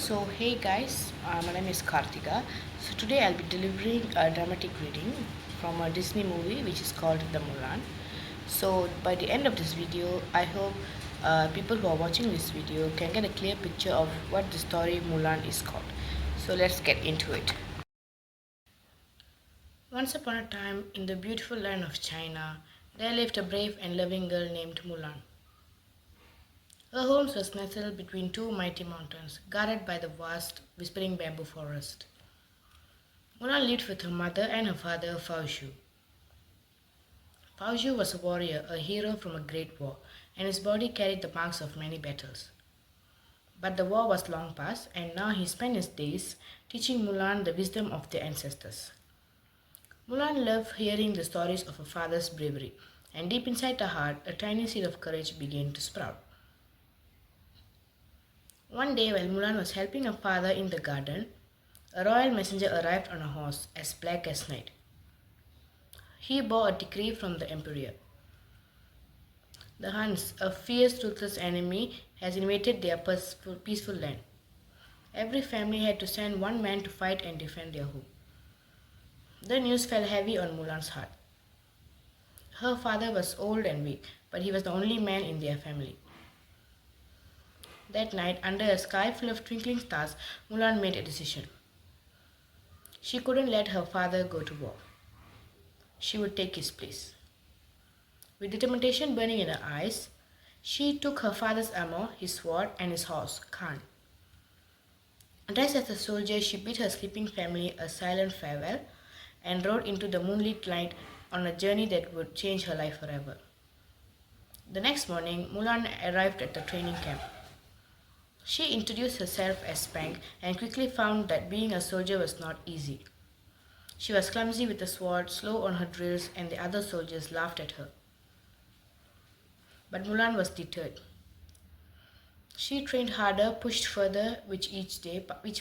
Hey guys, my name is Kartika. So today I'll be delivering a dramatic reading from a Disney movie which is called The Mulan. So by the end of this video, I hope people who are watching this video can get a clear picture of what the story Mulan is called. So let's get into it. Once upon a time, in the beautiful land of China, there lived a brave and loving girl named Mulan. Her home was nestled between two mighty mountains, guarded by the vast, whispering bamboo forest. Mulan lived with her mother and her father, Faoshu. Faoshu was a warrior, a hero from a great war, and his body carried the marks of many battles. But the war was long past, and now he spent his days teaching Mulan the wisdom of their ancestors. Mulan loved hearing the stories of her father's bravery, and deep inside her heart, a tiny seed of courage began to sprout. One day, while Mulan was helping her father in the garden, a royal messenger arrived on a horse as black as night. He bore a decree from the emperor. The Huns, a fierce, ruthless enemy, has invaded their peaceful land. Every family had to send one man to fight and defend their home. The news fell heavy on Mulan's heart. Her father was old and weak, but he was the only man in their family. That night, under a sky full of twinkling stars, Mulan made a decision. She couldn't let her father go to war. She would take his place. With determination burning in her eyes, she took her father's armor, his sword, and his horse, Khan. Dressed as a soldier, she bid her sleeping family a silent farewell and rode into the moonlit night on a journey that would change her life forever. The next morning, Mulan arrived at the training camp. She introduced herself as Spank and quickly found that being a soldier was not easy. She was clumsy with the sword, slow on her drills, and the other soldiers laughed at her. But Mulan was deterred. She trained harder, pushed further with each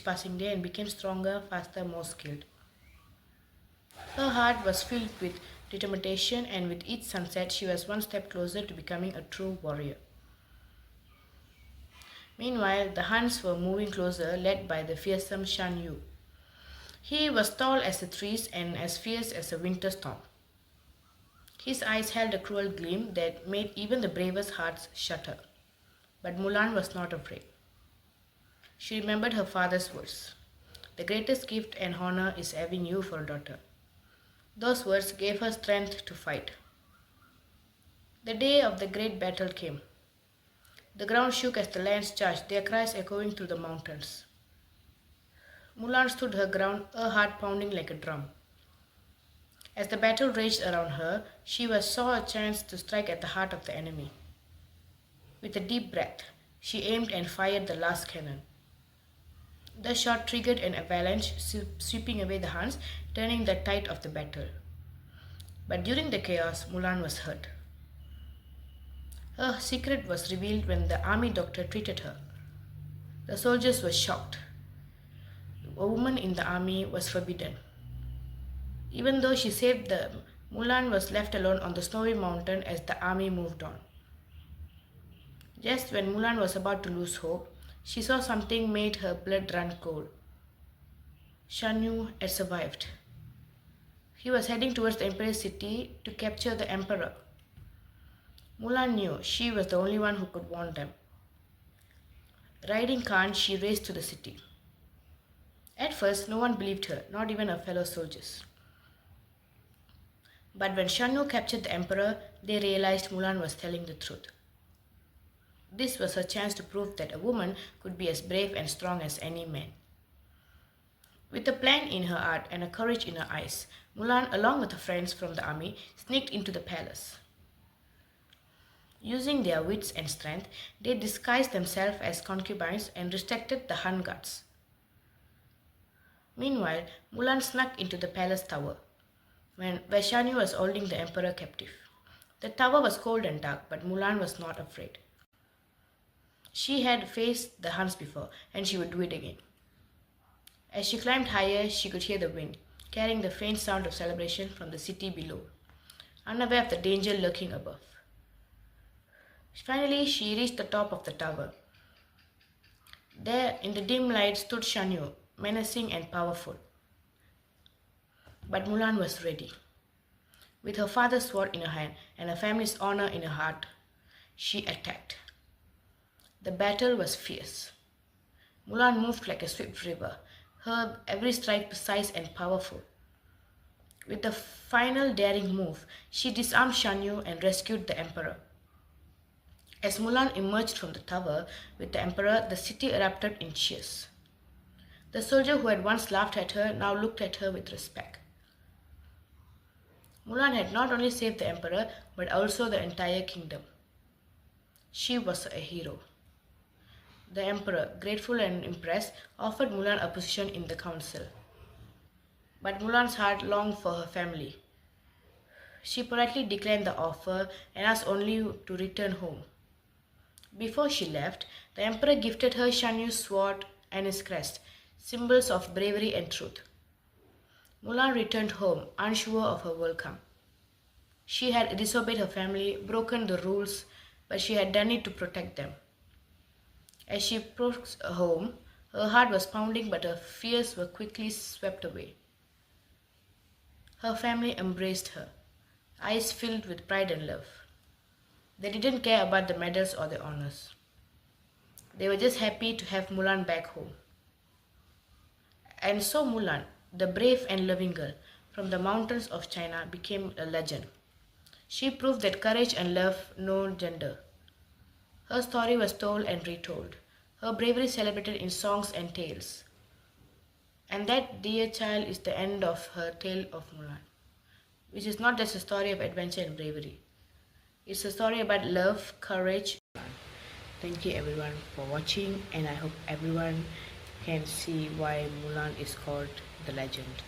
passing day, and became stronger, faster, more skilled. Her heart was filled with determination, and with each sunset, she was one step closer to becoming a true warrior. Meanwhile, the Huns were moving closer, led by the fearsome Shan Yu. He was tall as the trees and as fierce as a winter storm. His eyes held a cruel gleam that made even the bravest hearts shudder. But Mulan was not afraid. She remembered her father's words. The greatest gift and honor is having you for a daughter. Those words gave her strength to fight. The day of the great battle came. The ground shook as the lands charged, their cries echoing through the mountains. Mulan stood her ground, her heart pounding like a drum. As the battle raged around her, she saw a chance to strike at the heart of the enemy. With a deep breath, she aimed and fired the last cannon. The shot triggered an avalanche, sweeping away the Huns, turning the tide of the battle. But during the chaos, Mulan was hurt. Her secret was revealed when the army doctor treated her. The soldiers were shocked. A woman in the army was forbidden. Even though she saved them, Mulan was left alone on the snowy mountain as the army moved on. Just when Mulan was about to lose hope, she saw something made her blood run cold. Shan Yu had survived. He was heading towards the Emperor's city to capture the Emperor. Mulan knew she was the only one who could warn them. Riding Khan, she raced to the city. At first, no one believed her, not even her fellow soldiers. But when Shan Yu captured the Emperor, they realized Mulan was telling the truth. This was her chance to prove that a woman could be as brave and strong as any man. With a plan in her heart and a courage in her eyes, Mulan, along with her friends from the army, sneaked into the palace. Using their wits and strength, they disguised themselves as concubines and distracted the Han guards. Meanwhile, Mulan snuck into the palace tower, where Shan Yu was holding the emperor captive. The tower was cold and dark, but Mulan was not afraid. She had faced the Huns before, and she would do it again. As she climbed higher, she could hear the wind, carrying the faint sound of celebration from the city below, unaware of the danger lurking above. Finally, she reached the top of the tower. There, in the dim light, stood Shan Yu, menacing and powerful. But Mulan was ready. With her father's sword in her hand and her family's honor in her heart, she attacked. The battle was fierce. Mulan moved like a swift river, her every strike precise and powerful. With the final daring move, she disarmed Shan Yu and rescued the emperor. As Mulan emerged from the tower with the emperor, the city erupted in cheers. The soldier who had once laughed at her now looked at her with respect. Mulan had not only saved the emperor but also the entire kingdom. She was a hero. The emperor, grateful and impressed, offered Mulan a position in the council. But Mulan's heart longed for her family. She politely declined the offer and asked only to return home. Before she left, the emperor gifted her Shan Yu's sword and his crest, symbols of bravery and truth. Mulan returned home, unsure of her welcome. She had disobeyed her family, broken the rules, but she had done it to protect them. As she approached home, her heart was pounding, but her fears were quickly swept away. Her family embraced her, eyes filled with pride and love. They didn't care about the medals or the honors. They were just happy to have Mulan back home. And so Mulan, the brave and loving girl from the mountains of China, became a legend. She proved that courage and love know gender. Her story was told and retold, her bravery celebrated in songs and tales. And that, dear child, is the end of her tale of Mulan, which is not just a story of adventure and bravery. It's a story about love, courage. Thank you everyone for watching, and I hope everyone can see why Mulan is called the legend.